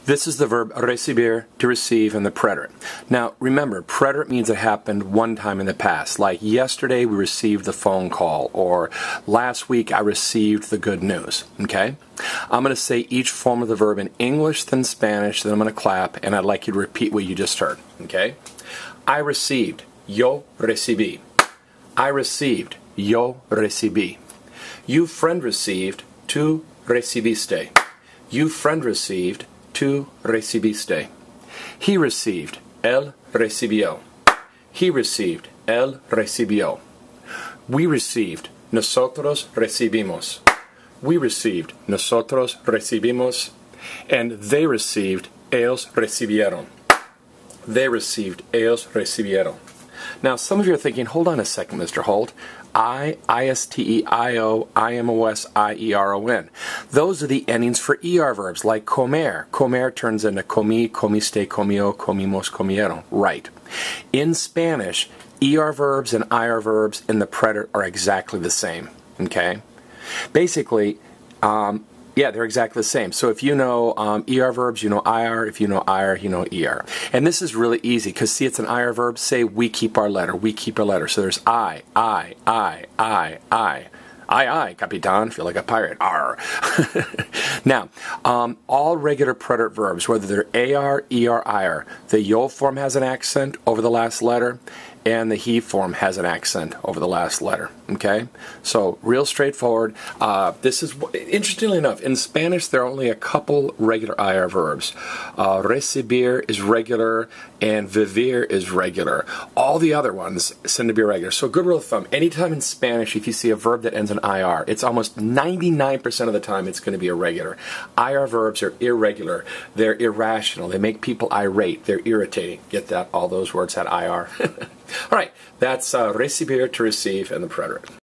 This is the verb recibir, to receive, and the preterite. Now, remember, preterite means it happened one time in the past. Like yesterday we received the phone call, or last week I received the good news. Okay? I'm going to say each form of the verb in English, then Spanish, then I'm going to clap, and I'd like you to repeat what you just heard. Okay? I received. Yo recibí. I received. Yo recibí. You friend received. Tú recibiste. You friend received. Tú recibiste. He received. Él recibió. He received. Él recibió. We received. Nosotros recibimos. We received. Nosotros recibimos. And they received. Ellos recibieron. They received. Ellos recibieron. Now, some of you are thinking, hold on a second, Mr. Holt. I-S-T-E-I-O, I-M-O-S, I-E-R-O-N. Those are the endings for ER verbs, like comer. Comer turns into comí, comiste, comió, comimos, comieron. Right. In Spanish, ER verbs and IR verbs in the preterite are exactly the same. Okay? Basically, yeah, they're exactly the same. So if you know ER verbs, you know IR. If you know IR, you know ER. And this is really easy because, see, it's an IR verb. Say, we keep our letter. We keep our letter. So there's I, Capitan, feel like a pirate. R. Now, all regular preterite verbs, whether they're AR, ER, IR, the yo form has an accent over the last letter, and the he form has an accent over the last letter. Okay? So, real straightforward. This is, interestingly enough, in Spanish there are only a couple regular IR verbs. Recibir is regular, and vivir is regular. All the other ones tend to be irregular. So, good rule of thumb, anytime in Spanish if you see a verb that ends in IR, it's almost 99% of the time it's going to be irregular. IR verbs are irregular. They're irrational. They make people irate. They're irritating. Get that? All those words had IR. All right, that's recibir, to receive, and the preterite.